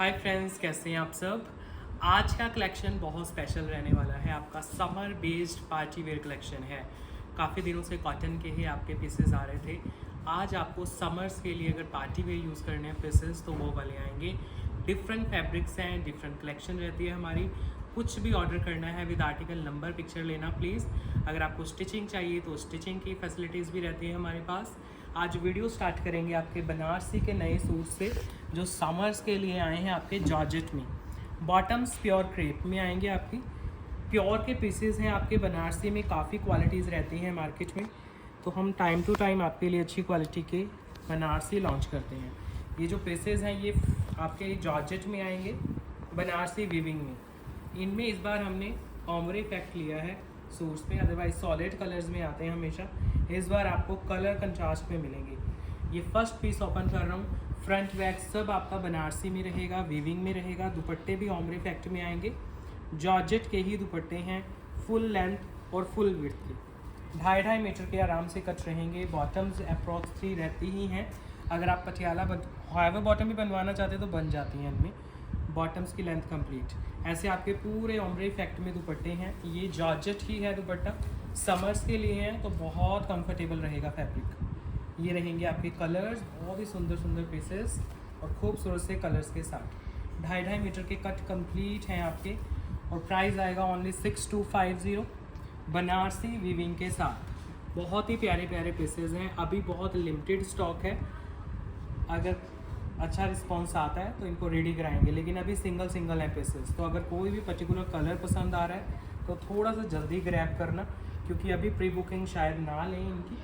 Hi friends, कैसे हैं आप सब। आज का कलेक्शन बहुत स्पेशल रहने वाला है। आपका summer based party wear collection है। काफ़ी दिनों से कॉटन के ही आपके पीसेस आ रहे थे। आज आपको समर्स के लिए अगर पार्टी वेयर यूज़ करने हैं पीसेस तो वो वाले आएंगे। डिफरेंट फैब्रिक्स हैं, डिफरेंट कलेक्शन रहती है हमारी। कुछ भी ऑर्डर करना है विद आर्टिकल नंबर पिक्चर लेना प्लीज़। अगर आपको स्टिचिंग चाहिए तो स्टिचिंग की फैसिलिटीज़ भी रहती है हमारे पास। आज वीडियो स्टार्ट करेंगे आपके बनारसी के नए सूट से जो समर्स के लिए आए हैं आपके जॉर्जेट में। बॉटम्स प्योर क्रेप में आएंगे आपकी। प्योर के पीसेस हैं आपके। बनारसी में काफ़ी क्वालिटीज़ रहती हैं मार्केट में, तो हम टाइम टू टाइम आपके लिए अच्छी क्वालिटी के बनारसी लॉन्च करते हैं। ये जो पीसेस हैं ये आपके जॉर्जेट में आएंगे, बनारसी वीविंग में। इनमें इस बार हमने ऑमरे इफेक्ट लिया है सूट्स में, अदरवाइज सॉलिड कलर्स में आते हैं हमेशा। इस बार आपको कलर कंट्रास्ट में मिलेंगे। ये फर्स्ट पीस ओपन कर रहा हूँ। फ्रंट बैक सब आपका बनारसी में रहेगा, वीविंग में रहेगा। दुपट्टे भी ऑमरे इफेक्ट में आएंगे। जॉर्जेट के ही दुपट्टे हैं, फुल लेंथ और फुल विड्थ के। 2.5 मीटर के आराम से कट रहेंगे। बॉटम्स अप्रॉक्स 3 रहती ही हैं। अगर आप पटियाला हाईवे बॉटम भी बनवाना चाहते हैं तो बन जाती हैं इनमें। बॉटम्स की लेंथ कंप्लीट ऐसे आपके पूरे ऑमरे इफेक्ट में दुपट्टे हैं। ये जॉर्जेट ही है दुपट्टा, समर्स के लिए हैं तो बहुत कंफर्टेबल रहेगा फैब्रिक। ये रहेंगे आपके कलर्स, बहुत ही सुंदर सुंदर पीसेस और खूबसूरत से कलर्स के साथ। 2.5 मीटर के कट कंप्लीट हैं आपके और प्राइस आएगा ओनली 6250 बनारसी वीविंग के साथ। बहुत ही प्यारे प्यारे पीसेस हैं, अभी बहुत लिमिटेड स्टॉक है। अगर अच्छा रिस्पांस आता है तो इनको रेडी कराएंगे, लेकिन अभी सिंगल सिंगल है पीसेस। तो अगर कोई भी पर्टिकुलर कलर पसंद आ रहा है तो थोड़ा सा जल्दी ग्रैब करना, क्योंकि अभी प्री बुकिंग शायद ना लें इनकी।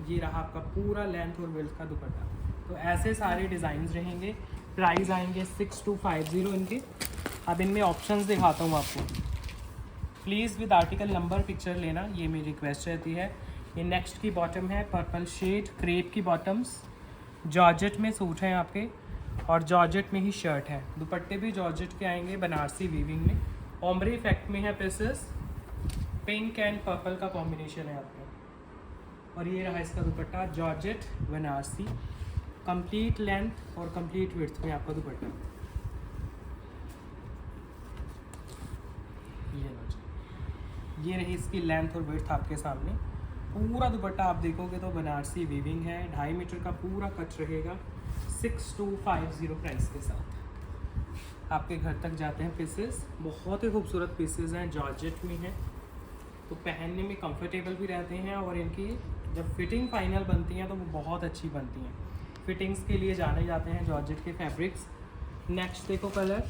ये रहा आपका पूरा लेंथ और विड्थ का दुपट्टा। तो ऐसे सारे डिज़ाइंस रहेंगे। प्राइस आएंगे 6250 इनके। अब इनमें ऑप्शंस दिखाता हूँ आपको। Please with article number picture लेना, ये मेरी रिक्वेस्ट रहती है। ये नेक्स्ट की बॉटम है पर्पल शेड, क्रेप की बॉटम्स। जॉर्जेट में सूट हैं आपके और जॉर्जेट में ही शर्ट है। दुपट्टे भी जॉर्जेट के आएंगे, बनारसी वीविंग में। ओमरे इफेक्ट में है पीसेस। पिंक एंड पर्पल का कॉम्बिनेशन है आपका। और ये रहा इसका दुपट्टा, जॉर्जेट बनारसी, कंप्लीट लेंथ और कंप्लीट विड्थ में आपका दुपट्टा। ये लो जी, ये रही इसकी लेंथ और विड्थ आपके सामने। पूरा दुपट्टा आप देखोगे तो बनारसी वीविंग है। 2.5 मीटर का पूरा कट रहेगा 6250 प्राइस के साथ। आपके घर तक जाते हैं पीसेस। बहुत ही खूबसूरत पीसेस हैं, जॉर्जेट में हैं तो पहनने में कंफर्टेबल भी रहते हैं। और इनकी जब फिटिंग फाइनल बनती हैं तो वो बहुत अच्छी बनती हैं। फिटिंग्स के लिए जाने जाते हैं जॉर्जेट के फैब्रिक्स। नेक्स्ट देखो कलर,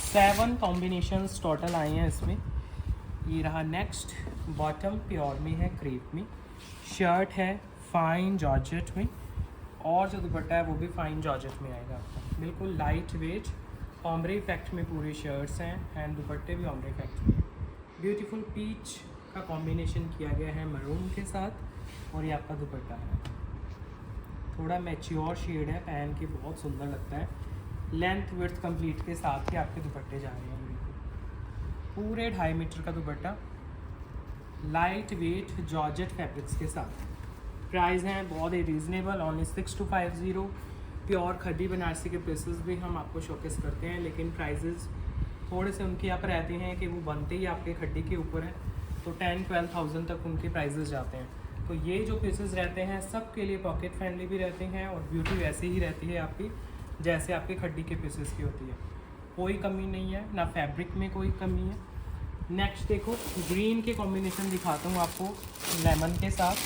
7 कॉम्बिनेशंस टोटल आए हैं इसमें। ये रहा नेक्स्ट, बॉटम प्योर में है, क्रेप में। शर्ट है फाइन जॉर्जेट में और जो दुपट्टा है वो भी फाइन जॉर्जेट में आएगा आपका। बिल्कुल लाइट वेट, ऑमरे इफेक्ट में पूरे शर्ट्स हैं एंड दुपट्टे भी ऑमरे इफेक्ट में। ब्यूटीफुल पीच का कॉम्बिनेशन किया गया है मरून के साथ। और ये आपका दुपट्टा है, थोड़ा मैच्योर शेड है, पहन के बहुत सुंदर लगता है। लेंथ विड्थ कंप्लीट के साथ ही आपके दुपट्टे जा रहे हैं। पूरे 2.5 मीटर का दुपट्टा, लाइट वेट जॉर्जेट फैब्रिक्स के साथ। प्राइस हैं बहुत ही रीज़नेबल, ओनली 6250। प्योर खड्डी बनारसी के पीसेस भी हम आपको शोकेस करते हैं, लेकिन प्राइजेस थोड़े से उनके यहाँ पर रहते हैं कि वो बनते ही आपके खड्डी के ऊपर है, तो 10-12,000 तक उनके प्राइजेस जाते हैं। तो ये जो पीसेस रहते हैं सब के लिए पॉकेट फ्रेंडली भी रहते हैं और ब्यूटी वैसे ही रहती है आपकी जैसे आपकी खड्डी के पीसेस की होती है। कोई कमी नहीं है, ना फैब्रिक में कोई कमी है। नेक्स्ट देखो, ग्रीन के कॉम्बिनेशन दिखाता हूँ आपको लेमन के साथ।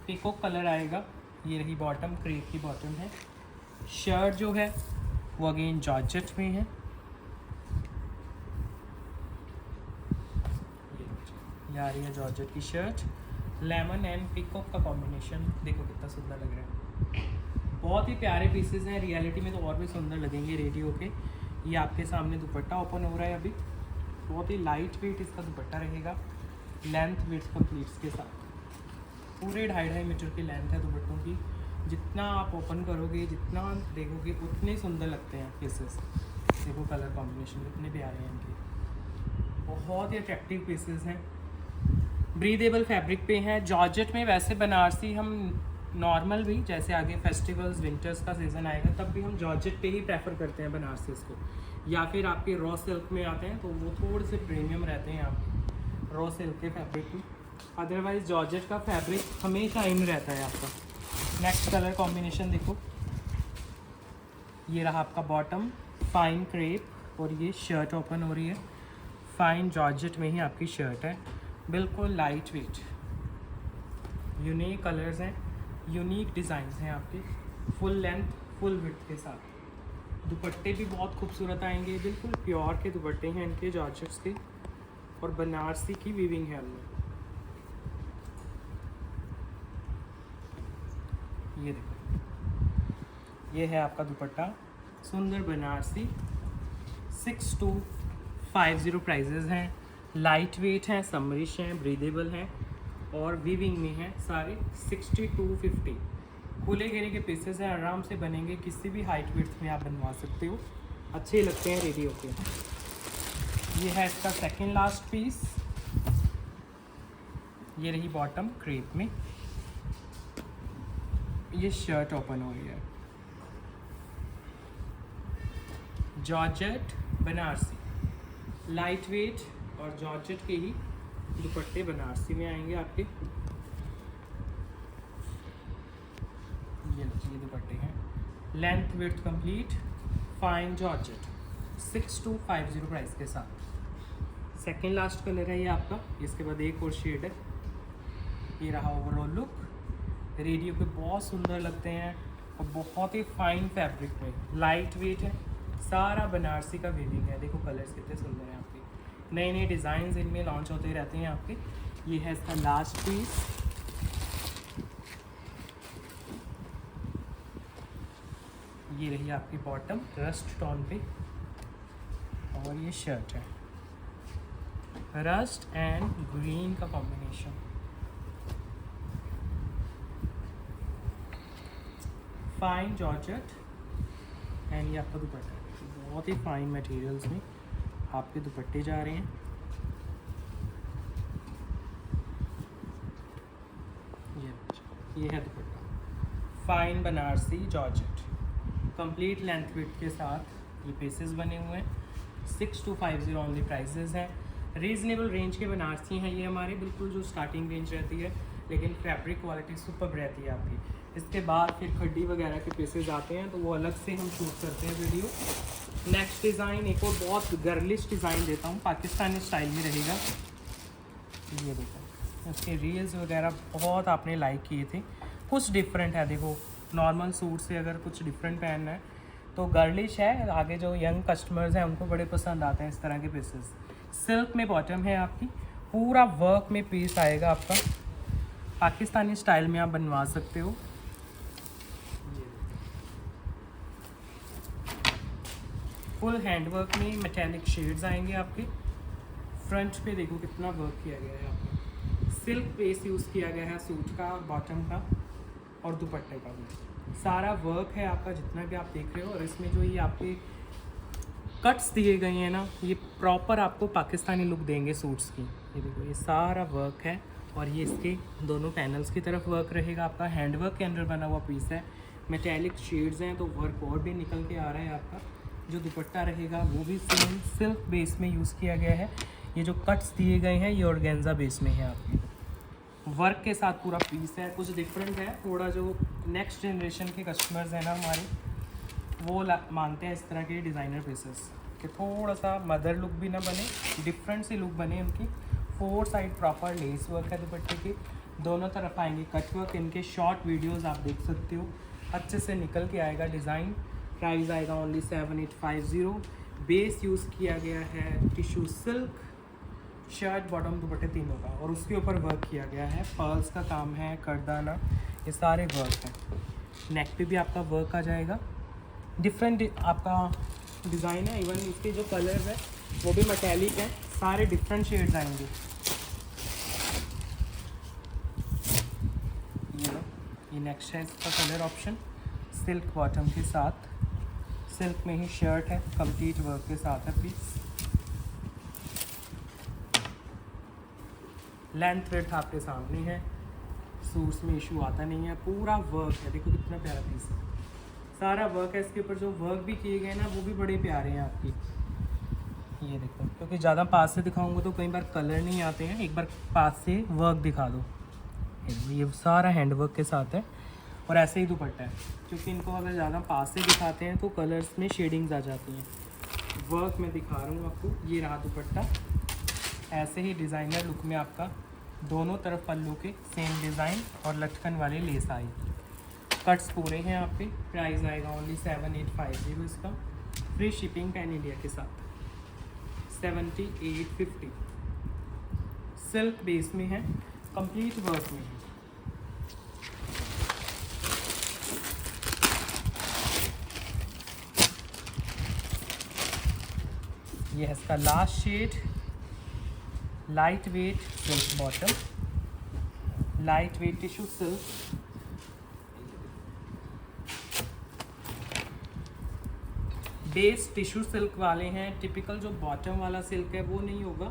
पीकॉक कलर आएगा। ये रही बॉटम, क्रेप की बॉटम है। शर्ट जो है वो अगेन जॉर्जेट में है। ये आ रही है जॉर्जेट की शर्ट। लेमन एंड पीकॉक का कॉम्बिनेशन देखो कितना सुंदर लग रहा है। बहुत ही प्यारे पीसेस हैं, रियलिटी में तो और भी सुंदर लगेंगे रेडियो के। ये आपके सामने दुपट्टा ओपन हो रहा है अभी। बहुत ही लाइट वेट इसका दुपट्टा रहेगा, लेंथ विड्थ कंप्लीट्स के साथ। पूरे 2.5 मीटर की लेंथ है दुपट्टों की। जितना आप ओपन करोगे, जितना देखोगे, उतने सुंदर लगते हैं पीसेस। देखो कलर कॉम्बिनेशन कितने प्यारे हैं इनके, बहुत ही अट्रैक्टिव पीसेस हैं। ब्रीदेबल फैब्रिक पे हैं। जॉर्जेट में वैसे बनारसी हम नॉर्मल भी, जैसे आगे फेस्टिवल्स विंटर्स का सीज़न आएगा तब भी हम जॉर्जेट पे ही प्रेफर करते हैं बनारसीस को, या फिर आपके रॉ सिल्क में आते हैं तो वो थोड़े से प्रीमियम रहते हैं आप रॉ सिल्क के फैब्रिक में। अदरवाइज जॉर्जेट का फैब्रिक हमेशा इन रहता है आपका। नेक्स्ट कलर कॉम्बिनेशन देखो, ये रहा आपका बॉटम फाइन क्रेप और ये शर्ट ओपन हो रही है। फाइन जॉर्जेट में ही आपकी शर्ट है, बिल्कुल लाइट वेट, यूनिक कलर्स हैं, यूनिक डिज़ाइन हैं आपके, फुल लेंथ फुल विड्थ के साथ। दुपट्टे भी बहुत खूबसूरत आएंगे, बिल्कुल प्योर के दुपट्टे हैं इनके जॉर्जेट्स के, और बनारसी की वीविंग है उनमें। ये देखो, ये है आपका दुपट्टा, सुंदर बनारसी। 6250 प्राइजेज़ हैं, लाइट वेट हैं, समरिश हैं, ब्रीदेबल हैं और वीविंग में हैं सारे। 6250 खुले घेरे के पीसेस हैं, आराम से बनेंगे, किसी भी हाइट विड्थ में आप बनवा सकते हो, अच्छे लगते हैं रेडी होके। ये है इसका सेकंड लास्ट पीस, ये रही बॉटम क्रेप में, ये शर्ट ओपन हो रही है। जॉर्जेट बनारसी, लाइट वेट और जॉर्जेट के ही दुपट्टे बनारसी में आएंगे आपके। ये दुपट्टे हैं, length width complete, fine georgette, 6250 price के साथ। सेकंड लास्ट कलर है ये आपका, इसके बाद एक और शेड है। ये रहा ओवरऑल लुक, रेडियो पे बहुत सुंदर लगते हैं और बहुत ही फाइन फैब्रिक में, लाइट वेट है, सारा बनारसी का वीविंग है। देखो कलर्स कितने सुंदर हैं आपके, नए नए डिज़ाइन इनमें लॉन्च होते रहते हैं आपके। ये है इसका लास्ट पीस, ये रही आपकी बॉटम रस्ट टोन पे, और ये शर्ट है रस्ट एंड ग्रीन का कॉम्बिनेशन। फाइन जॉर्जेट एंड ये आपका दुपट्टा, बहुत ही फाइन मटेरियल्स में आपके दुपट्टे जा रहे हैं। ये है दुपट्टा, fine Banarasi georgette, complete length width के साथ ये पीसेस बने हुए हैं। 6250 ओनली प्राइजेस हैं, रीज़नेबल रेंज के बनारसी हैं ये हमारे, बिल्कुल जो स्टार्टिंग रेंज रहती है, लेकिन फैब्रिक क्वालिटी सुपर रहती है आपकी। इसके बाद फिर खड्डी वगैरह के पीसेस आते हैं तो वो अलग से हम शूट करते हैं वीडियो। नेक्स्ट डिज़ाइन एक और बहुत गर्लिश डिज़ाइन देता हूँ, पाकिस्तानी स्टाइल में रहेगा। ये देखो, उसके रील्स वगैरह बहुत आपने लाइक किए थे, कुछ डिफरेंट है। देखो नॉर्मल सूट से अगर कुछ डिफरेंट पहनना है तो गर्लिश है, आगे जो यंग कस्टमर्स हैं उनको बड़े पसंद आते हैं इस तरह के पीसेस। सिल्क में बॉटम है आपकी, पूरा वर्क में पीस आएगा आपका, पाकिस्तानी स्टाइल में आप बनवा सकते हो। फुल हैंडवर्क में मेटेलिक शेड्स आएंगे आपके। फ्रंट पे देखो कितना वर्क किया गया है आपको, सिल्क बेस यूज़ किया गया है सूट का, बॉटम का और दुपट्टे का भी सारा वर्क है आपका जितना भी आप देख रहे हो। और इसमें जो ये आपके कट्स दिए गए हैं ना, ये प्रॉपर आपको पाकिस्तानी लुक देंगे सूट्स की। ये देखो ये सारा वर्क है, और ये इसके दोनों पैनल्स की तरफ वर्क रहेगा आपका, हैंडवर्क के अंदर बना हुआ पीस है, मेटेलिक शेड्स हैं तो वर्क और भी निकल के आ रहा है आपका। जो दुपट्टा रहेगा वो भी सेम सिल्क बेस में यूज़ किया गया है। ये जो कट्स दिए गए हैं ये ऑर्गेन्जा बेस में है आपकी, वर्क के साथ पूरा पीस है। कुछ डिफरेंट है थोड़ा, जो नेक्स्ट जनरेशन के कस्टमर्स हैं ना हमारे, वो मानते हैं इस तरह के डिज़ाइनर पीसेस कि थोड़ा सा मदर लुक भी ना बने, डिफरेंट सी लुक बने उनकी। 4 साइड प्रॉपर लेस वर्क है दुपट्टे के, दोनों तरफ आएंगे कट वर्क। इनके शॉर्ट वीडियोस आप देख सकते हो, अच्छे से निकल के आएगा डिज़ाइन। प्राइस आएगा ओनली 7850। बेस यूज़ किया गया है टिश्यू सिल्क, शर्ट बॉटम दुपट्टे तीनों का, और उसके ऊपर वर्क किया गया है, पर्ल्स का काम है, करदाना, ये सारे वर्क हैं। नेक पे भी आपका वर्क आ जाएगा, डिफरेंट आपका डिज़ाइन है। इवन इसके जो कलर है वो भी मेटेलिक है, सारे डिफरेंट शेड्स आएंगे। ये नेक्स्ट है इसका कलर ऑप्शन, सिल्क बॉटम के साथ, सिल्क में ही शर्ट है, कंप्लीट वर्क के साथ है पीस। लेंथ विड्थ आपके सामने है, सूट्स में इशू आता नहीं है। पूरा वर्क है, देखो कितना प्यारा पीस है, सारा वर्क है। इसके ऊपर जो वर्क भी किए गए ना वो भी बड़े प्यारे हैं आपकी। ये देखो, क्योंकि ज़्यादा पास से दिखाऊंगा तो कई बार कलर नहीं आते हैं, एक बार पास से वर्क दिखा दो। ये सारा हैंड वर्क के साथ है और ऐसे ही दुपट्टा है, क्योंकि इनको अगर ज़्यादा पास से दिखाते हैं तो कलर्स में शेडिंग्स आ जाती हैं। वर्क में दिखा रहा हूँ आपको, ये रहा दुपट्टा। ऐसे ही डिज़ाइनर लुक में आपका दोनों तरफ पल्लू के सेम डिज़ाइन और लटकन वाले लेस आई। कट्स पूरे हैं आप पे। प्राइस आएगा ओनली 7850 इसका, फ्री शिपिंग पैन इंडिया के साथ। 7850 सिल्क बेस में है, कंप्लीट वर्क में है। ये है इसका last shade, lightweight silk bottom, lightweight tissue silk. Base tissue silk वाले हैं, टिपिकल जो बॉटम वाला सिल्क है वो नहीं होगा,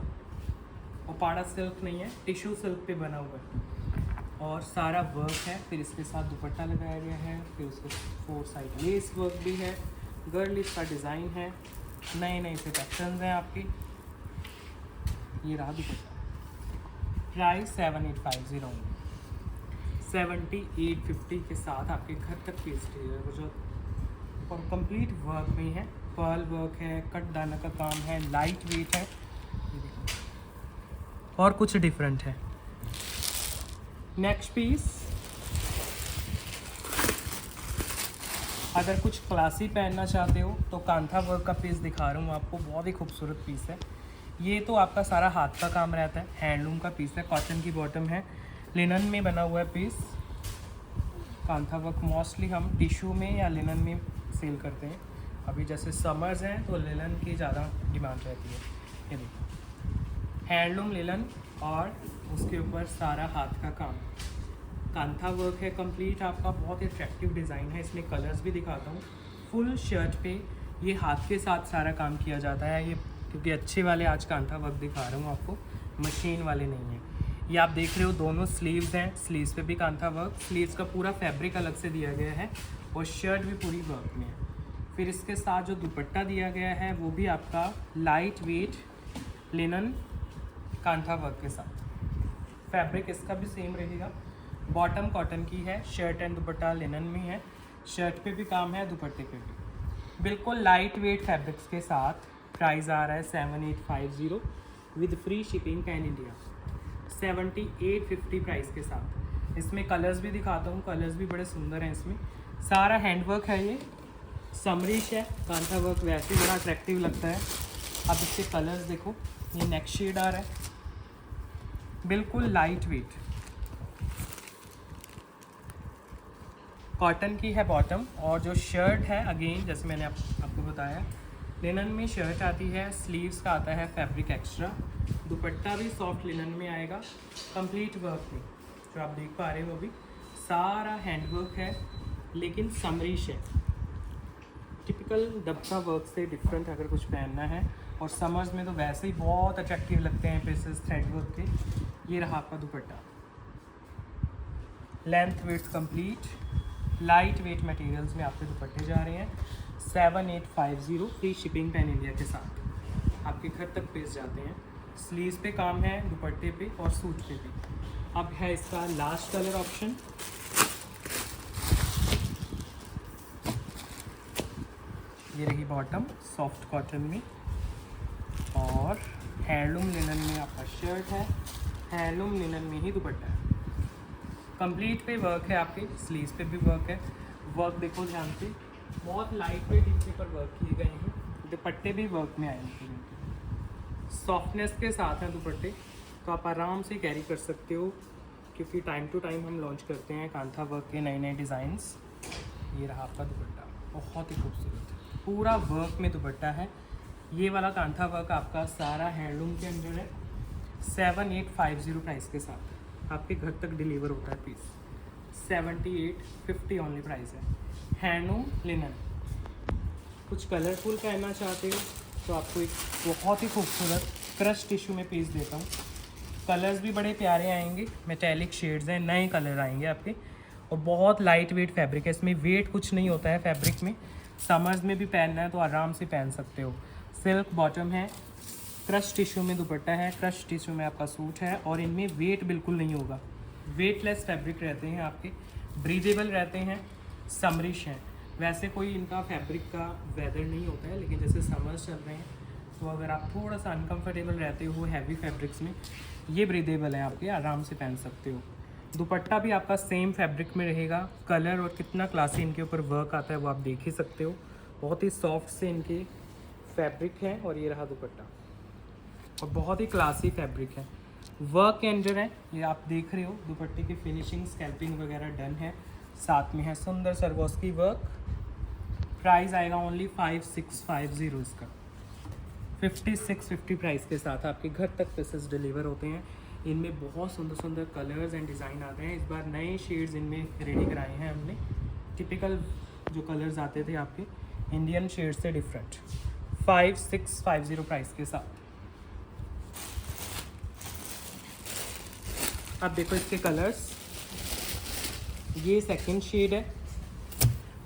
और पाड़ा सिल्क नहीं है, टिश्यू सिल्क पे बना हुआ है और सारा वर्क है। फिर इसके साथ दुपट्टा लगाया गया है, फिर उसके 4 साइड लेस वर्क भी है, गर्ल इसका डिज़ाइन है, नए नए से पैटर्न हैं आपकी। ये रहा दुपट्टा। प्राइस 7850 7850 के साथ आपके घर तक पीस डिलीवर जो और कंप्लीट वर्क में है। पर्ल वर्क है, कट दाना का काम है, लाइट वेट है, ये देखो और कुछ डिफरेंट है। नेक्स्ट पीस, अगर कुछ क्लासी पहनना चाहते हो तो कांथा वर्क का पीस दिखा रहा हूँ आपको, बहुत ही खूबसूरत पीस है। ये तो आपका सारा हाथ का काम रहता है, हैंडलूम का पीस है, कॉटन की बॉटम है, लिनन में बना हुआ है पीस। कांथा वर्क मोस्टली हम टिश्यू में या लिनन में सेल करते हैं। अभी जैसे समर्स हैं तो लिनन की ज़्यादा डिमांड रहती है। ये देखो हैंडलूम लिनन और उसके ऊपर सारा हाथ का काम। कांथा वर्क है कंप्लीट आपका, बहुत ही अट्रैक्टिव डिज़ाइन है। इसमें कलर्स भी दिखाता हूँ। फुल शर्ट पे ये हाथ के साथ सारा काम किया जाता है, ये क्योंकि अच्छे वाले आज कांथा वर्क दिखा रहा हूँ आपको, मशीन वाले नहीं हैं। ये आप देख रहे हो दोनों स्लीव्स हैं, स्लीव्स पे भी कांथा वर्क, स्लीव्स का पूरा फैब्रिक अलग से दिया गया है और शर्ट भी पूरी वर्क में है। फिर इसके साथ जो दुपट्टा दिया गया है वो भी आपका light weight linen kantha work के साथ, फैब्रिक इसका भी सेम रहेगा। बॉटम कॉटन की है, शर्ट एंड दुपट्टा लिनन में है, शर्ट पे भी काम है, दुपट्टे पे भी बिल्कुल लाइट वेट फैब्रिक्स के साथ। प्राइस आ रहा है 7850 with free shipping pan India, 7850 price के साथ। इसमें कलर्स भी दिखाता हूँ, कलर्स भी बड़े सुंदर हैं। इसमें सारा हैंडवर्क है, ये समरिश है, कांथा वर्क वैसे ही बड़ा अट्रैक्टिव लगता है। अब इसके कलर्स देखो, ये नेक्स्ट शेड आ रहा है, बिल्कुल लाइट वेट कॉटन की है बॉटम, और जो शर्ट है अगेन जैसे मैंने आपको बताया लिनन में शर्ट आती है, स्लीव्स का आता है फैब्रिक एक्स्ट्रा, दुपट्टा भी सॉफ्ट लिनन में आएगा, कंप्लीट वर्क में जो आप देख पा रहे हो अभी सारा हैंडवर्क है, लेकिन समरिश है, टिपिकल डब्बा वर्क से डिफरेंट अगर कुछ पहनना है। और समर्स में तो वैसे ही बहुत अट्रैक्टिव लगते हैं पीसेस थ्रेड वर्क के। ये रहा आपका दुपट्टा, length wait complete, light weight materials में आपके दुपट्टे जा रहे हैं। 7850 फ्री शिपिंग पैन इंडिया के साथ आपके घर तक पीस जाते हैं। स्लीव्स पे काम है, दुपट्टे पे और सूट पे भी। अब है इसका लास्ट कलर ऑप्शन, ये रही बॉटम सॉफ्ट कॉटन में और हैंडलूम लिनन में आपका शर्ट है, हैंडलूम लिनन में ही दुपट्टा है। कंप्लीट पे वर्क है, आपके स्लीव्स पे भी वर्क है। वर्क देखो ध्यान से, बहुत लाइट वेट इसके पर वर्क किए गए हैं, दुपट्टे भी वर्क में आए हैं, सॉफ्टनेस के साथ हैं दुपट्टे, तो आप आराम से कैरी कर सकते हो, क्योंकि टाइम टू टाइम हम लॉन्च करते हैं कांथा वर्क के नए नए डिज़ाइंस। ये रहा आपका दुपट्टा, बहुत ही खूबसूरत पूरा वर्क में दुपट्टा है। ये वाला कांथा वर्क आपका सारा हैंडलूम के अंदर है। 7850 प्राइस के साथ आपके घर तक डिलीवर होता है पीस। 7850 ओनली प्राइस है। Handloom linen. कुछ कलरफुल पहनना चाहते हो तो आपको एक बहुत ही खूबसूरत क्रश टिश्यू में पीस देता हूँ। कलर्स भी बड़े प्यारे आएंगे, मेटेलिक शेड्स हैं, नए कलर आएंगे आपके। और बहुत लाइट वेट फैब्रिक है, इसमें वेट कुछ नहीं होता है फैब्रिक में। समर्स में भी पहनना है तो आराम से पहन सकते हो। सिल्क बॉटम है, क्रश टिश्यू में दुपट्टा है, क्रश टिश्यू में आपका सूट है, और इनमें वेट बिल्कुल नहीं होगा, वेटलेस फैब्रिक रहते हैं आपके, ब्रीदेबल रहते हैं, समरिश हैं। वैसे कोई इनका फैब्रिक का वेदर नहीं होता है, लेकिन जैसे समर्स चल रहे हैं तो अगर आप थोड़ा सा अनकंफर्टेबल रहते हो हैवी फैब्रिक्स में, ये ब्रीदेबल है आपके, आराम से पहन सकते हो। दुपट्टा भी आपका सेम फैब्रिक में रहेगा। कलर और कितना क्लासी इनके ऊपर वर्क आता है वो आप देख ही सकते हो। बहुत ही सॉफ्ट से इनके फैब्रिक है, और ये रहा दुपट्टा, और बहुत ही क्लासी फैब्रिक है। वर्क के अंदर है, ये आप देख रहे हो, दुपट्टे की फिनिशिंग स्कैल्पिंग वगैरह डन है, साथ में है सुंदर सरवोस्की वर्क। प्राइस आएगा ओनली 5650 इसका, 5650 प्राइस के साथ आपके घर तक पीसेस डिलीवर होते हैं। इनमें बहुत सुंदर सुंदर कलर्स एंड डिज़ाइन आते हैं। इस बार नए शेड्स इनमें रेडी कराए हैं हमने, टिपिकल जो कलर्स आते थे आपके इंडियन शेड्स से डिफरेंट। 5650 प्राइस के साथ। अब देखो इसके कलर्स, ये सेकंड शेड है,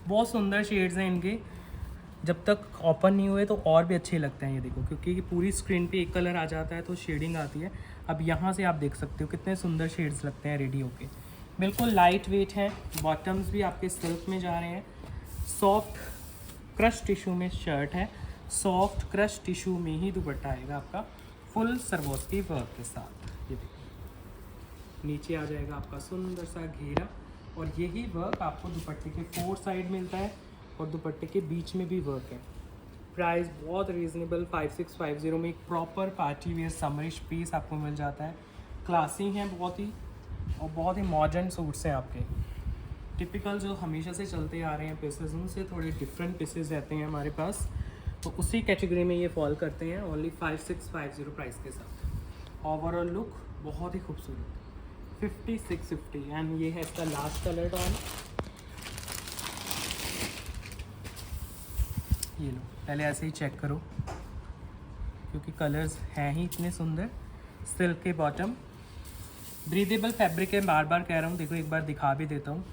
बहुत सुंदर शेड्स हैं इनके। जब तक ओपन नहीं हुए तो और भी अच्छे लगते हैं, ये देखो, क्योंकि पूरी स्क्रीन पे एक कलर आ जाता है तो शेडिंग आती है। अब यहाँ से आप देख सकते हो कितने सुंदर शेड्स लगते हैं रेडी होके। बिल्कुल लाइट वेट है, बॉटम्स भी आपके सिल्क में जा रहे हैं। सॉफ्ट क्रश टिश्यू में शर्ट है, सॉफ्ट क्रश टिश्यू में ही दुपट्टा आएगा आपका, फुल सरवोस्की वर्क के साथ। ये देखो, नीचे आ जाएगा आपका सुंदर सा घेरा, और यही वर्क आपको दुपट्टे के 4 साइड मिलता है, और दुपट्टे के बीच में भी वर्क है। प्राइस बहुत रीज़नेबल, 5650 में एक proper party wear summerish piece आपको मिल जाता है। क्लासी हैं बहुत ही, और बहुत ही मॉडर्न सूट्स हैं आपके। टिपिकल जो हमेशा से चलते आ रहे हैं पीसेस, उनसे थोड़े डिफरेंट पीसेस रहते हैं हमारे पास, तो उसी कैटेगरी में ये फॉल करते हैं। ओनली 5650 प्राइस के साथ। ओवरऑल लुक बहुत ही खूबसूरत, 5650। एंड ये है इसका लास्ट कलर टोन। ये लो, पहले ऐसे ही चेक करो, क्योंकि कलर्स हैं ही इतने सुंदर। सिल्क के बॉटम, ब्रीदेबल फैब्रिक है, बार बार कह रहा हूँ। देखो एक बार दिखा भी देता हूँ,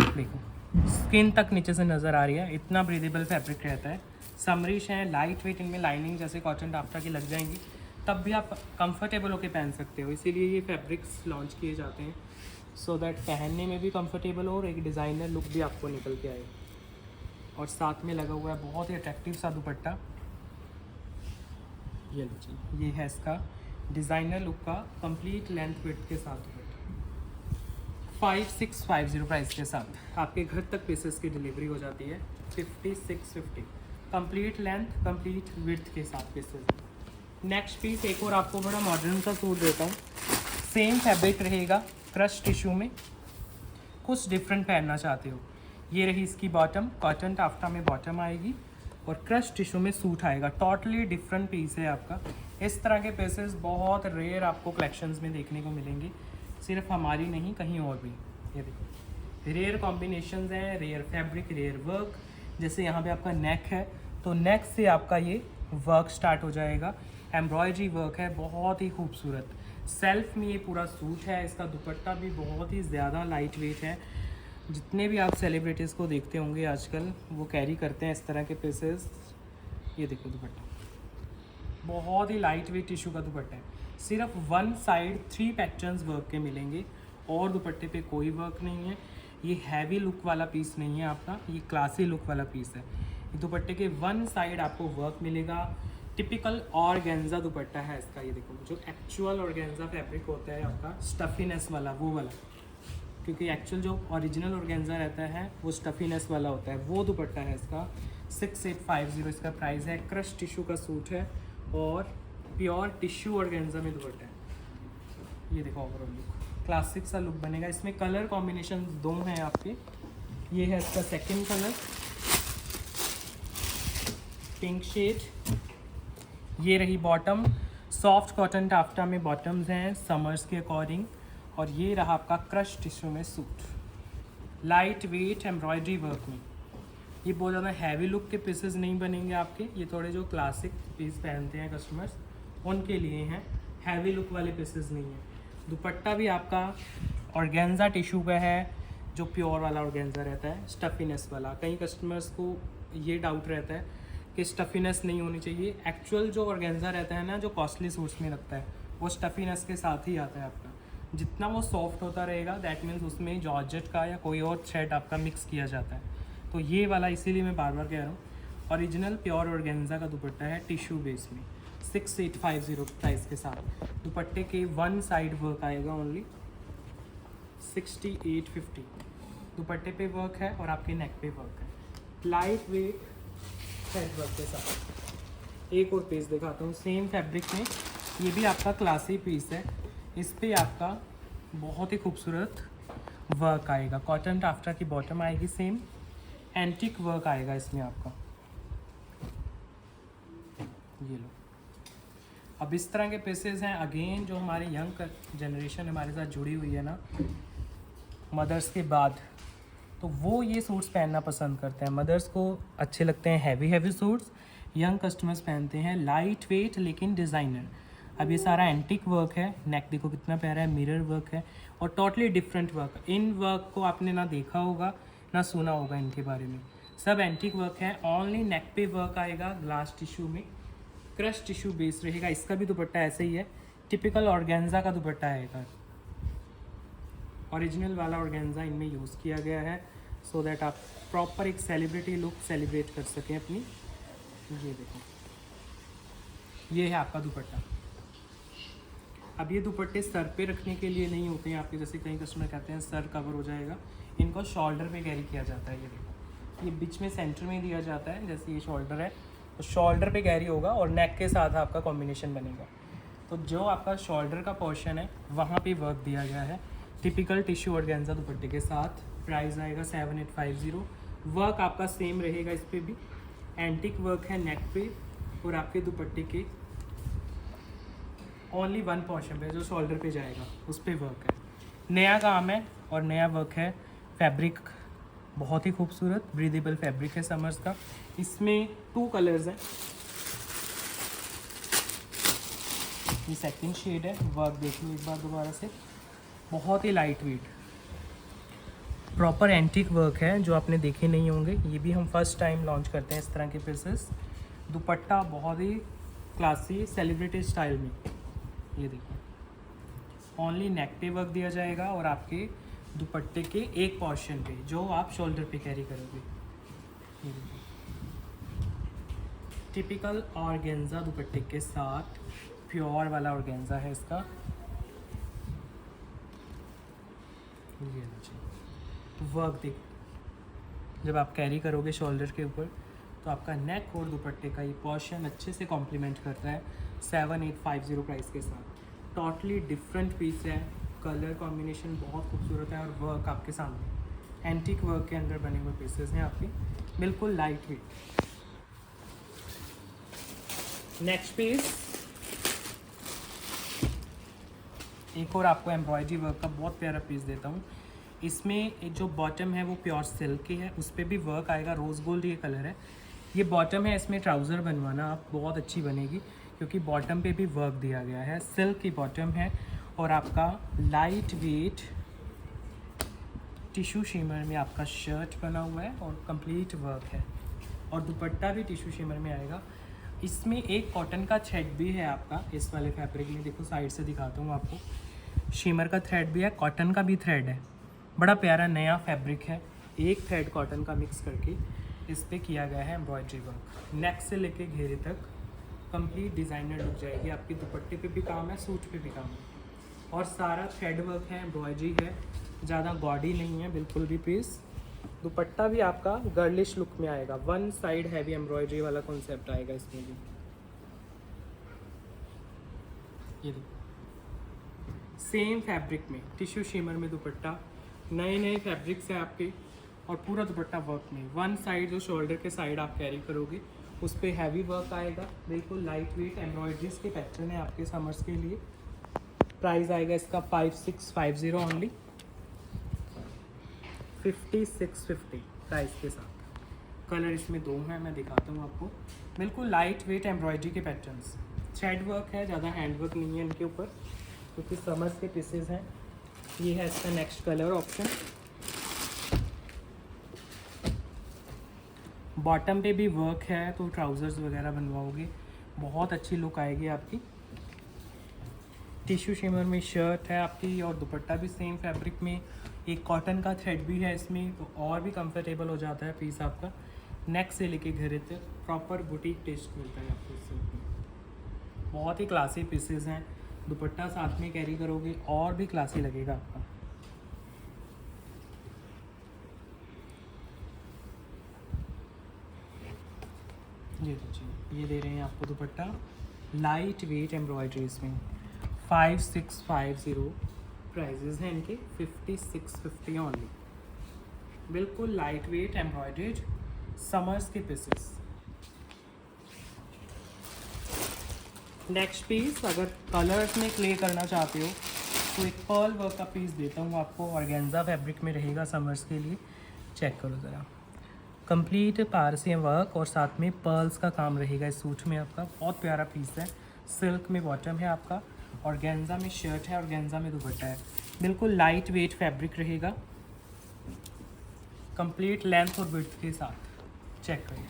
देखो स्किन तक नीचे से नज़र आ रही है, इतना ब्रीदेबल फैब्रिक रहता है। समरिश है, लाइट वेट, इनमें लाइनिंग जैसे कॉटन टाफ्टा की लग जाएंगी, तब भी आप कंफर्टेबल होकर पहन सकते हो। इसीलिए ये फैब्रिक्स लॉन्च किए जाते हैं, सो दैट पहनने में भी कंफर्टेबल हो और एक डिज़ाइनर लुक भी आपको निकल के आए। और साथ में लगा हुआ है बहुत ही अट्रैक्टिव सा दुपट्टा। ये लो जी, ये है इसका डिज़ाइनर लुक का कंप्लीट लेंथ विड्थ के साथ दुपट्टा। 5650 प्राइस के साथ आपके घर तक पीसेस की डिलीवरी हो जाती है। 5650 कंप्लीट लेंथ, कंप्लीट विड्थ के साथ पीसेस। नेक्स्ट पीस एक और आपको बड़ा मॉडर्न सा सूट देता हूँ। सेम फैब्रिक रहेगा, क्रश टिश्यू में, कुछ डिफरेंट पहनना चाहते हो। ये रही इसकी बॉटम, कॉटन टाफ्टा में बॉटम आएगी, और क्रश टिश्यू में सूट आएगा। टोटली डिफरेंट पीस है आपका। इस तरह के पीसेस बहुत रेयर आपको कलेक्शंस में देखने को मिलेंगे, सिर्फ हमारी नहीं, कहीं और भी। ये देखो, रेयर कॉम्बिनेशंस हैं, रेयर फैब्रिक, रेयर वर्क। जैसे यहाँ पे आपका नेक है, तो नेक से आपका ये वर्क स्टार्ट हो जाएगा। एम्ब्रॉयडरी वर्क है, बहुत ही खूबसूरत। सेल्फ में ये पूरा सूट है। इसका दुपट्टा भी बहुत ही ज़्यादा लाइट वेट है। जितने भी आप सेलिब्रिटीज़ को देखते होंगे आजकल, वो कैरी करते हैं इस तरह के पीसेस। ये देखो दुपट्टा, बहुत ही लाइट वेट टिश्यू का दुपट्टा है। सिर्फ वन साइड 3 पैटर्न्स वर्क के मिलेंगे, और दुपट्टे पे कोई वर्क नहीं है। ये हैवी लुक वाला पीस नहीं है आपका, ये क्लासी लुक वाला पीस है। ये दुपट्टे के वन साइड आपको वर्क मिलेगा। टिपिकल ऑर्गेन्जा दुपट्टा है इसका। ये देखो, जो एक्चुअल ऑर्गेन्जा फैब्रिक होता है आपका, स्टफीनेस वाला, वो वाला, क्योंकि एक्चुअल जो ओरिजिनल ऑर्गेन्जा रहता है वो स्टफीनेस वाला होता है, वो दुपट्टा है इसका। 6850 इसका प्राइस है। क्रश टिश्यू का सूट है, और प्योर टिश्यू ऑर्गेन्जा में दुपट्टा है। ये देखो ओवरऑल लुक, क्लासिक सा लुक बनेगा। इसमें कलर कॉम्बिनेशन 2 हैं आपके। ये है इसका सेकंड कलर, पिंक शेड। ये रही बॉटम, सॉफ्ट कॉटन टाफ्टा में बॉटम्स हैं समर्स के अकॉर्डिंग। और ये रहा आपका क्रश टिश्यू में suit, lightweight embroidery work में। ये बहुत ज़्यादा हैवी लुक के पीसेस नहीं बनेंगे आपके, ये थोड़े जो क्लासिक पीस पहनते हैं कस्टमर्स, उनके लिए हैं। हैवी लुक वाले पीसेस नहीं है। दुपट्टा भी आपका ऑर्गेन्जा टिश्यू का है, जो प्योर वाला ऑर्गेन्जा रहता है, स्टफीनेस वाला। कई कस्टमर्स को ये डाउट रहता है कि स्टफीनेस नहीं होनी चाहिए। एक्चुअल जो ऑर्गेन्जा रहता है ना, जो कॉस्टली सूट्स में लगता है, वो स्टफीनेस के साथ ही आता है आपका। जितना वो सॉफ्ट होता रहेगा, दैट मीन्स उसमें जॉर्जेट का या कोई और थ्रेड आपका मिक्स किया जाता है। तो ये वाला इसीलिए मैं बार बार कह रहा हूँ, ओरिजिनल प्योर ऑर्गेन्जा का दुपट्टा है टिश्यू बेस में, 6850 प्राइस के साथ। दुपट्टे के वन साइड वर्क आएगा ओनली 6850। दुपट्टे पे वर्क है और आपके नेक पे वर्क है, लाइट वेट थ्रेड वर्क के साथ। एक और पीस दिखाता हूँ सेम फैब्रिक में, ये भी आपका क्लासी पीस है। इस पे आपका बहुत ही खूबसूरत वर्क आएगा, कॉटन टाफ्टा की बॉटम आएगी, सेम एंटिक वर्क आएगा इसमें आपका। ये लो, अब इस तरह के पीसेस हैं अगेन, जो हमारे यंग जनरेशन हमारे साथ जुड़ी हुई है ना, मदर्स के बाद, तो वो ये सूट्स पहनना पसंद करते हैं। मदर्स को अच्छे लगते हैं हैवी सूट्स, यंग कस्टमर्स पहनते हैं लाइट वेट लेकिन डिज़ाइनर। अब ये सारा एंटिक वर्क है, नेक देखो कितना प्यारा है, मिरर वर्क है और totally different work. In work को आपने ना देखा होगा ना सुना होगा इनके बारे में, सब एंटिक वर्क है। ओनली नेक पे वर्क आएगा ग्लास टिश्यू में, क्रश टिश्यू बेस रहेगा। इसका भी दुपट्टा ऐसे ही है, टिपिकल ऑर्गेन्जा का दुपट्टा आएगा, ओरिजिनल वाला ऑर्गेन्जा इनमें यूज़ किया गया है, सो दैट आप प्रॉपर एक सेलिब्रिटी लुक सेलिब्रेट कर सकें अपनी। ये देखो, ये है आपका दुपट्टा। अब ये दुपट्टे सर पे रखने के लिए नहीं होते हैं आपके, जैसे कई कस्टमर कहते हैं सर कवर हो जाएगा, इनको शोल्डर पे कैरी किया जाता है। ये देखो, ये बीच में सेंटर में दिया जाता है, जैसे ये शोल्डर है तो शोल्डर पे कैरी होगा और नेक के साथ आपका कॉम्बिनेशन बनेगा। तो जो आपका शोल्डर का पोर्शन है वहाँ पे वर्क दिया गया है, टिपिकल टिश्यू ऑर्गेन्जा दुपट्टे के साथ। प्राइस आएगा 7850। वर्क आपका सेम रहेगा, इस पर भी एंटिक वर्क है नेक पे, और आपके दुपट्टे के ओनली वन पोर्शन पे जो शोल्डर पे जाएगा उस पर वर्क है। नया काम है और नया वर्क है। फैब्रिक बहुत ही खूबसूरत ब्रीदेबल फैब्रिक है समर्स का। इसमें 2 कलर्स हैं, ये सेकंड शेड है। वर्क देख लो एक बार दोबारा से, बहुत ही light weight proper antique work है जो आपने देखे नहीं होंगे। ये भी हम फर्स्ट टाइम लॉन्च करते हैं इस तरह के पीसेस। दुपट्टा बहुत ही क्लासी सेलिब्रिटी स्टाइल में, ये देखो ओनली नेक पे वर्क दिया जाएगा और आपके दुपट्टे के एक पोर्शन पे जो आप शोल्डर पे कैरी करोगे। ये देखो, टिपिकल ऑर्गेन्जा दुपट्टे के साथ, प्योर वाला ऑर्गेन्जा है इसका। ये वर्क देखो, जब आप कैरी करोगे शोल्डर के ऊपर तो आपका नेक और दुपट्टे का ये पोर्शन अच्छे से कॉम्प्लीमेंट करता है 7850 प्राइस के साथ। टोटली डिफरेंट पीस है, कलर कॉम्बिनेशन बहुत खूबसूरत है और वर्क आपके सामने एंटीक वर्क के अंदर बने हुए पीसेस हैं आपके, बिल्कुल लाइट वेट। नेक्स्ट पीस एक और आपको एम्ब्रॉयडरी वर्क का बहुत प्यारा पीस देता हूँ। इसमें एक जो बॉटम है वो प्योर सिल्क की है, उस पर भी वर्क आएगा, रोज़ गोल्ड ये कलर है। ये बॉटम है, इसमें ट्राउज़र बनवाना आप बहुत अच्छी बनेगी क्योंकि बॉटम पे भी वर्क दिया गया है। सिल्क की बॉटम है और आपका लाइट वेट टिश्यू शिमर में आपका शर्ट बना हुआ है और कंप्लीट वर्क है, और दुपट्टा भी टिश्यू शिमर में आएगा। इसमें एक कॉटन का थ्रेड भी है आपका इस वाले फैब्रिक में, देखो साइड से दिखाता हूँ आपको, शिमर का थ्रेड भी है, कॉटन का भी थ्रेड है। बड़ा प्यारा नया फैब्रिक है, एक थ्रेड कॉटन का मिक्स करके इस पे किया गया है एम्ब्रॉयडरी वर्क। नेक से लेके घेरे तक कंप्लीट डिज़ाइनर लुक जाएगी आपकी। दुपट्टे पे भी काम है, सूट पे भी काम है, और सारा थ्रेड वर्क है, एम्ब्रॉयडरी है, ज़्यादा गॉडी नहीं है बिल्कुल भी पीस। दुपट्टा भी आपका गर्लिश लुक में आएगा, वन साइड हैवी एम्ब्रॉयडरी वाला कॉन्सेप्ट आएगा इसमें भी। ये देखो सेम फैब्रिक में टिश्यू शिमर में दुपट्टा, नए नए फैब्रिक्स हैं आपके, और पूरा दुपट्टा वर्क में। वन साइड जो शोल्डर के साइड आप कैरी करोगे उस पर हैवी वर्क आएगा, बिल्कुल लाइट वेट एम्ब्रॉयडरीज के पैटर्न है आपके समर्स के लिए। प्राइस आएगा इसका 5650 ओनली, 5650 प्राइस के साथ। कलर इसमें 2 हैं, मैं दिखाता हूँ आपको। बिल्कुल लाइट वेट एम्ब्रॉयडरी के पैटर्न्स, थ्रेड वर्क है, ज़्यादा हैंड वर्क नहीं है इनके ऊपर, क्योंकि समर्स के पीसेस हैं। ये है इसका नेक्स्ट कलर ऑप्शन। बॉटम पे भी वर्क है, तो ट्राउज़र्स वगैरह बनवाओगे बहुत अच्छी लुक आएगी आपकी। टिश्यू शिमर में शर्ट है आपकी, और दुपट्टा भी सेम फैब्रिक में, एक कॉटन का थ्रेड भी है इसमें, तो और भी कंफर्टेबल हो जाता है पीस आपका। नेक से लेके घेरे तक प्रॉपर बुटीक टेस्ट मिलता है आपको इससे। बहुत ही क्लासी पीसेस हैं, दुपट्टा साथ में कैरी करोगे और भी क्लासी लगेगा आपका। ये देखिए, ये दे रहे हैं आपको दुपट्टा लाइट वेट एम्ब्रॉयडरीज में। 5650 प्राइजेज़ हैं इनके, 5650 ओनली। बिल्कुल लाइट वेट एम्ब्रॉयडर्ड समर्स के पीसेस। नेक्स्ट पीस, अगर कलर्स में क्ले करना चाहते हो तो एक पर्ल वर्क का पीस देता हूँ आपको, ऑर्गेन्जा फैब्रिक में रहेगा समर्स के लिए। चेक करो ज़रा, कंप्लीट पारसी वर्क और साथ में पर्ल्स का काम रहेगा इस सूट में आपका। बहुत प्यारा पीस है। सिल्क में बॉटम है आपका, ऑर्गेन्जा में शर्ट है, ऑर्गेन्जा में दुपट्टा है। बिल्कुल लाइट वेट फैब्रिक रहेगा, कंप्लीट लेंथ और विड्थ के साथ। चेक करिए,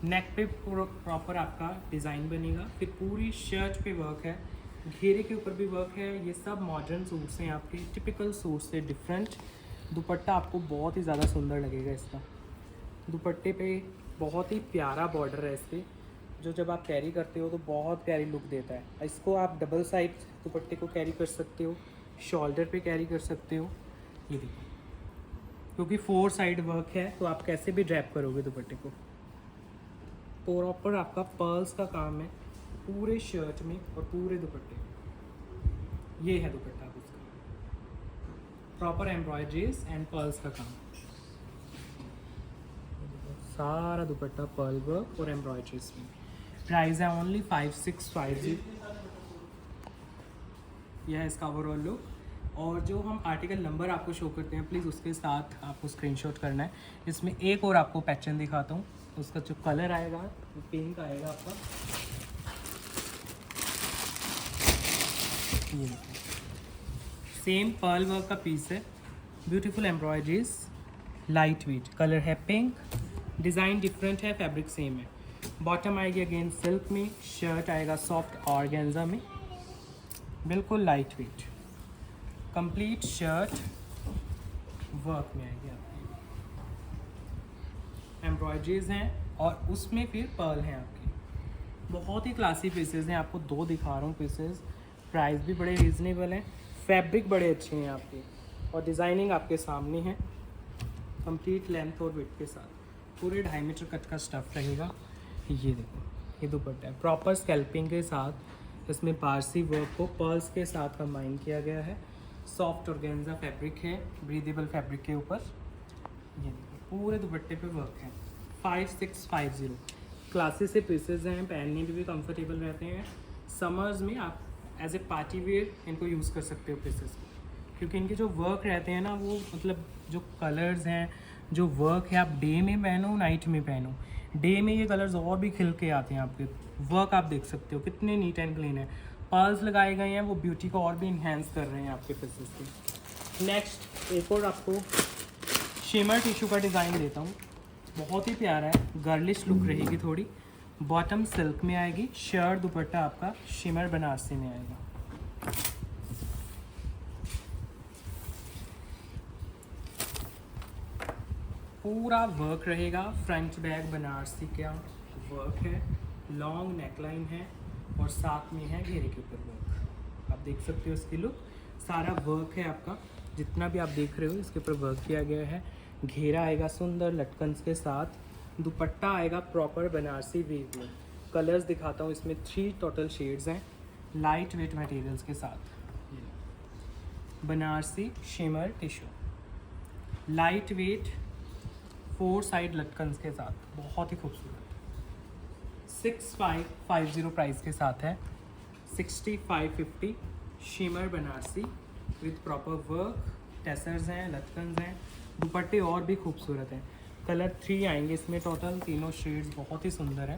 नेक पे प्रॉपर आपका डिज़ाइन बनेगा, फिर पूरी शर्ट पे वर्क है, घेरे के ऊपर भी वर्क है। ये सब मॉडर्न सूट्स हैं आपके, टिपिकल सूट से डिफरेंट। दुपट्टा आपको बहुत ही ज़्यादा सुंदर लगेगा इसका। दुपट्टे पे बहुत ही प्यारा बॉर्डर है इसके, जो जब आप कैरी करते हो तो बहुत प्यारी लुक देता है। इसको आप डबल साइड दुपट्टे को कैरी कर सकते हो, शोल्डर पे कैरी कर सकते हो। ये देखिए, क्योंकि 4 साइड वर्क है तो आप कैसे भी ड्रैप करोगे दुपट्टे को। प्रॉपर आपका पर्ल्स का काम है पूरे शर्ट में और पूरे दुपट्टे में। ये है दुपट्टा उसका, प्रॉपर एम्ब्रॉयडरीज एंड पर्ल्स का काम। सारा दुपट्टा पर्ल वर्क और एम्ब्रॉयडरीज में। प्राइस है ओनली 5650। यह है इसका ओवरऑल लुक। और जो हम आर्टिकल नंबर आपको शो करते हैं, प्लीज़ उसके साथ आपको स्क्रीनशॉट करना है। इसमें एक और आपको पैटर्न दिखाता हूँ, उसका जो कलर आएगा वो पिंक आएगा आपका। ये सेम पर्ल वर्क का पीस है, beautiful embroideries, light weight, colour है पिंक, डिज़ाइन डिफरेंट है, फैब्रिक सेम है। बॉटम आएगी अगेन सिल्क में, शर्ट आएगा सॉफ्ट ऑर्गेन्जा में, बिल्कुल light weight. Complete shirt work में आएगी आपकी, एम्ब्रॉयडरीज हैं और उसमें फिर पर्ल हैं आपकी। बहुत ही क्लासी पीसेस हैं, आपको 2 दिखा रहा हूँ पीसेस। प्राइस भी बड़े रीज़नेबल हैं, फैब्रिक बड़े अच्छे हैं आपके, और डिज़ाइनिंग आपके सामने है। कंप्लीट लेंथ और विड्थ के साथ पूरे 2.5 मीटर कट का स्टफ़ रहेगा। ये देखो, ये दुपट्टा है प्रॉपर स्कैल्पिंग के साथ। इसमें पारसी वर्क को पर्ल्स के साथ कंबाइन किया गया है। सॉफ्ट ऑर्गेन्जा फैब्रिक है, ब्रीदेबल फैब्रिक के ऊपर। ये देखिए, पूरे दुपट्टे पे वर्क है। 5650 क्लासी से पीसेज हैं, पहनने में भी कंफर्टेबल रहते हैं। समर्स में आप एज ए पार्टी वेयर इनको यूज़ कर सकते हो पीसेस को, क्योंकि इनके जो वर्क रहते हैं ना, वो मतलब जो कलर्स हैं, जो वर्क है, आप डे में पहनो नाइट में पहनो, डे में ये कलर्स और भी खिल के आते हैं आपके। वर्क आप देख सकते हो कितने नीट एंड क्लीन है, पर्ल्स लगाए गए हैं, वो ब्यूटी को और भी इन्हेंस कर रहे हैं आपके पीसेस के। नेक्स्ट एक और आपको शिमर टिश्यू का डिज़ाइन देता हूँ, बहुत ही प्यारा है, गर्लिश लुक रहेगी थोड़ी। बॉटम सिल्क में आएगी, शर्ट दुपट्टा आपका शिमर बनारसी में आएगा। पूरा वर्क रहेगा, फ्रंट बैक बनारसी का वर्क है, लॉन्ग नेकलाइन है और साथ में है घेरे के ऊपर वर्क। आप देख सकते हो इसकी लुक, सारा वर्क है आपका, जितना भी आप देख रहे हो इसके ऊपर वर्क किया गया है। घेरा आएगा सुंदर लटकन्स के साथ, दुपट्टा आएगा प्रॉपर बनारसी वीव में। कलर्स दिखाता हूँ, इसमें 3 टोटल शेड्स हैं, लाइट वेट मटेरियल्स के साथ। Banarasi shimmer tissue, light weight 4 side लटकन्स के साथ, बहुत ही खूबसूरत। 6550 प्राइस के साथ है। 6550 shimmer Banarasi with proper work, tassels हैं, लटकन्स हैं, दुपट्टे और भी खूबसूरत हैं। कलर 3 आएंगे इसमें टोटल, तीनों शेड्स बहुत ही सुंदर है।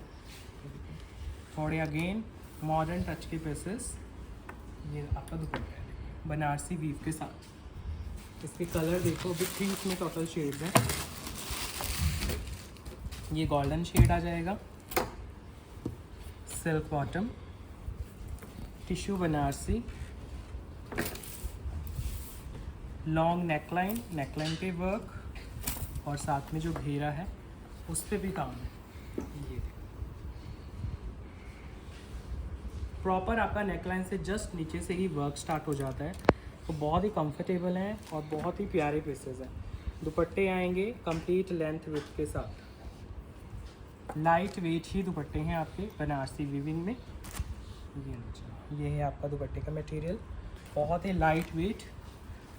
थोड़े अगेन मॉडर्न टच के पीसेस। ये आपका दुपट्टा है बनारसी वीव के साथ। इसके कलर देखो, अभी 3 इसमें टोटल शेड्स हैं। ये गोल्डन शेड आ जाएगा, silk bottom, tissue Banarasi, long neckline, neckline पे वर्क और साथ में जो घेरा है उस पर भी काम है। ये प्रॉपर आपका नेकलाइन से जस्ट नीचे से ही वर्क स्टार्ट हो जाता है, तो बहुत ही कंफर्टेबल हैं और बहुत ही प्यारे पीसेस हैं। दुपट्टे आएंगे कंप्लीट लेंथ विड्थ के साथ। लाइट वेट ही दुपट्टे हैं आपके बनारसी वीविंग में। ये है आपका दुपट्टे का मटेरियल, बहुत ही लाइट वेट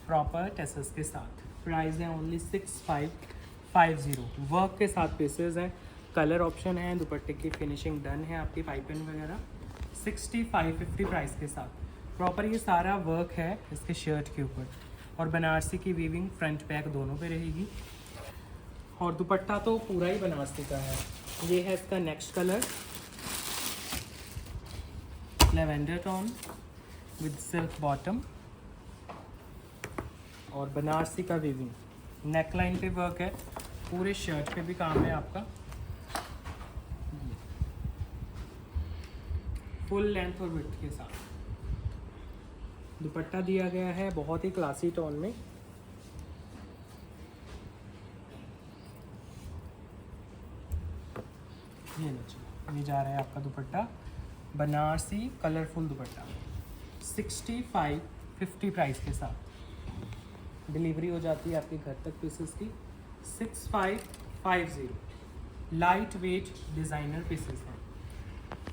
प्रॉपर टेसल्स के साथ। प्राइस है ओनली 6550। वर्क के साथ पीसेस हैं, कलर ऑप्शन है, दुपट्टे की फिनिशिंग डन है आपकी पाइपिंग वगैरह। 6550 प्राइस के साथ प्रॉपर ये सारा वर्क है इसके शर्ट के ऊपर, और बनारसी की वीविंग फ्रंट बैक दोनों पे रहेगी। और दुपट्टा तो पूरा ही बनारसी का है। ये है इसका next colour, lavender tone with silk bottom और बनारसी का वीविंग। नेकलाइन पे वर्क है, पूरे शर्ट पे भी काम है आपका। फुल लेंथ और विड्थ के साथ दुपट्टा दिया गया है, बहुत ही क्लासी टोन में। ये जा रहा है आपका दुपट्टा बनारसी कलरफुल दुपट्टा 6550 प्राइस के साथ। डिलीवरी हो जाती है आपके घर तक पीसेस की। 6550 लाइट वेट डिज़ाइनर पीसेस हैं।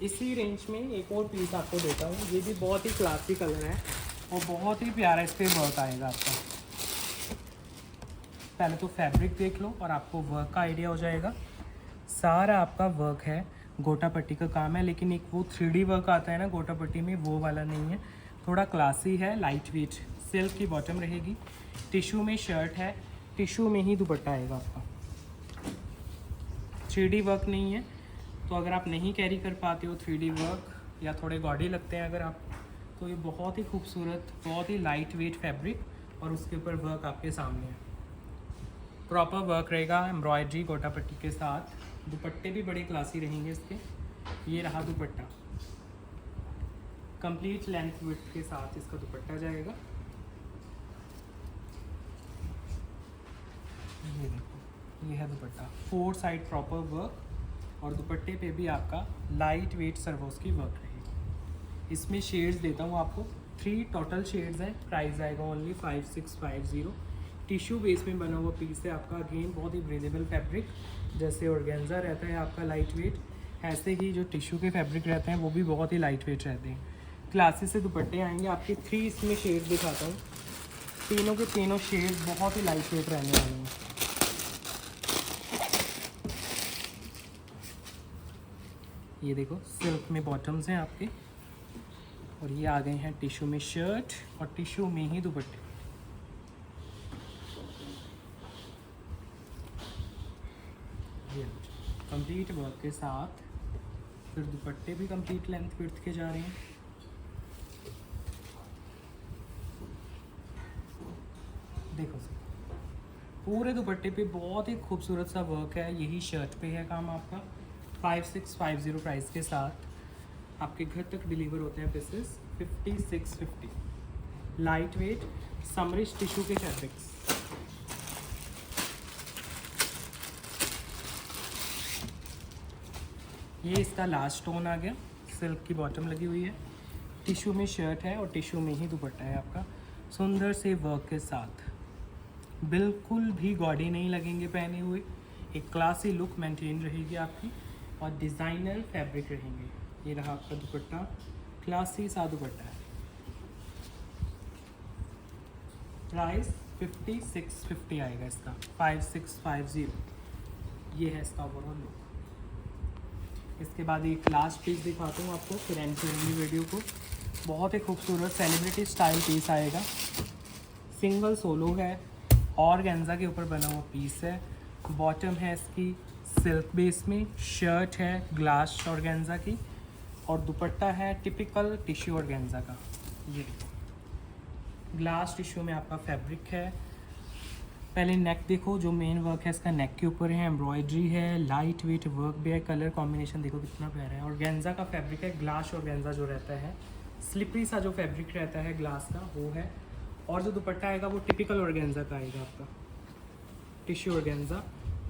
इसी रेंज में एक और पीस आपको देता हूँ, ये भी बहुत ही क्लासी कलर है और बहुत ही प्यारा इस पर वर्क आएगा आपका। पहले तो फैब्रिक देख लो और आपको वर्क का आइडिया हो जाएगा। सारा आपका वर्क है, गोटा पट्टी का काम है, लेकिन एक वो 3D वर्क आता है ना गोटा पट्टी में, वो वाला नहीं है, थोड़ा क्लासी है, लाइट वेट। सिल्क की बॉटम रहेगी, टिश्यू में शर्ट है, टिश्यू में ही दुपट्टा आएगा आपका। 3D वर्क नहीं है, तो अगर आप नहीं कैरी कर पाते हो 3D वर्क या थोड़े गॉडी लगते हैं अगर आप, तो ये बहुत ही खूबसूरत, बहुत ही लाइट वेट फैब्रिक और उसके ऊपर वर्क आपके सामने है। प्रॉपर वर्क रहेगा, एम्ब्रॉयडरी गोटा पट्टी के साथ। दुपट्टे भी बड़े क्लासी रहेंगे इसके। ये रहा दुपट्टा, कंप्लीट लेंथ विड्थ के साथ इसका दुपट्टा जाएगा। ये देखो, ये है दुपट्टा, 4 साइड प्रॉपर वर्क और दुपट्टे पे भी आपका लाइट वेट सर्वोस की वर्क रहेगी। इसमें शेड्स देता हूँ आपको, 3 टोटल शेड्स हैं। प्राइस आएगा ओनली 5650। टिश्यू बेस में बना हुआ पीस है आपका। अगेन बहुत ही ब्रीदेबल फैब्रिक, जैसे ऑर्गेन्जा रहता है आपका लाइट वेट, ऐसे ही जो टिश्यू के फैब्रिक रहते हैं वो भी बहुत ही लाइट वेट रहते हैं। क्लासी से दुपट्टे आएंगे आपके। 3 इसमें शेड्स दिखाता हूँ, तीनों के तीनों शेड्स बहुत ही लाइट वेट रहने वाले हैं। ये देखो, सिल्क में बॉटम्स हैं आपके, और ये आ गए हैं टिश्यू में शर्ट और टिश्यू में ही दुपट्टे। ये कंप्लीट वर्क के साथ, फिर दुपट्टे भी कंप्लीट लेंथ विड्थ के जा रहे हैं। देखो सर, पूरे दुपट्टे पे बहुत ही खूबसूरत सा वर्क है। यही शर्ट पे है काम आपका। 5650 प्राइस के साथ आपके घर तक डिलीवर होते हैं pieces. 5650 light weight summerish tissue के फैब्रिक्स। ये इसका लास्ट टोन आ गया, सिल्क की बॉटम लगी हुई है, टिश्यू में शर्ट है और टिश्यू में ही दुपट्टा है आपका, सुंदर से वर्क के साथ। बिल्कुल भी गॉडी नहीं लगेंगे पहने हुए, एक क्लासी लुक मेंटेन रहेगी आपकी और डिज़ाइनर फैब्रिक रहेंगे। ये रहा आपका दुपट्टा, क्लासी सा दुपट्टा है। प्राइस 5650 आएगा इसका, 5650। ये है इसका ओवरऑल लुक। इसके बाद एक लास्ट पीस दिखाता हूँ आपको, फिर एंड करेंगे वीडियो को। बहुत ही खूबसूरत सेलिब्रिटी स्टाइल पीस आएगा, सिंगल सोलो है, ऑर्गेन्जा के ऊपर बना हुआ पीस है। बॉटम है इसकी सिल्क बेस में, शर्ट है ग्लास ऑर्गेन्जा की, और दुपट्टा है टिपिकल टिश्यू ऑर्गेन्जा का। ये ग्लास टिश्यू में आपका फैब्रिक है। पहले नेक देखो, जो मेन वर्क है इसका नेक के ऊपर है, एम्ब्रॉयडरी है, लाइट वेट वर्क भी है, कलर कॉम्बिनेशन देखो कितना प्यारा है। ऑर्गेन्जा का फैब्रिक है, ग्लास ऑर्गेन्जा जो रहता है, स्लिपरी सा जो फैब्रिक रहता है ग्लास का वो है। और जो दुपट्टा आएगा वो टिपिकल ऑर्गेन्जा का आएगा आपका, tissue organza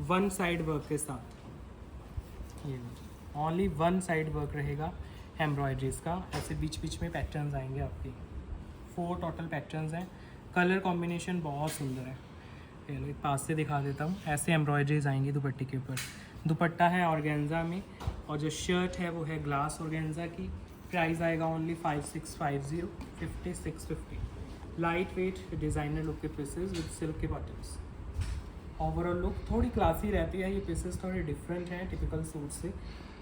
one side work के साथ। ये ओनली वन साइड वर्क रहेगा एम्ब्रॉयडरीज का। ऐसे बीच बीच में पैटर्न्स आएंगे आपके, 4 टोटल पैटर्न्स हैं। कलर कॉम्बिनेशन बहुत सुंदर है। एक पास से दिखा देता हूँ, ऐसे एम्ब्रॉयडरीज आएंगी दुपट्टे के ऊपर। दुपट्टा है ऑर्गेन्जा में और जो शर्ट है वो है ग्लास ऑर्गेन्जा की। प्राइस आएगा only 5650, 5650। Light weight designer look के पीसेस विद सिल्क के बटन्स। ओवरऑल लुक थोड़ी क्लासी रहती है, ये पीसेस थोड़े डिफरेंट हैं टिपिकल सूट से।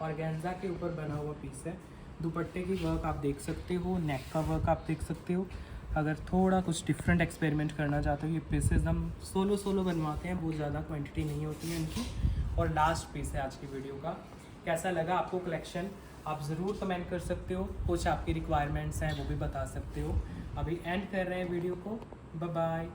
ऑर्गेन्जा के ऊपर बना हुआ पीस है। दुपट्टे की वर्क आप देख सकते हो, नेक का वर्क आप देख सकते हो। अगर थोड़ा कुछ डिफरेंट एक्सपेरिमेंट करना चाहते हो, ये पीसेस हम सोलो बनवाते हैं, बहुत ज़्यादा क्वांटिटी नहीं होती है इनकी। और लास्ट पीस है आज की वीडियो का। कैसा लगा आपको कलेक्शन, आप ज़रूर कमेंट कर सकते हो। कुछ आपकी रिक्वायरमेंट्स हैं वो भी बता सकते हो। अभी एंड कर रहे हैं वीडियो को। Bye bye.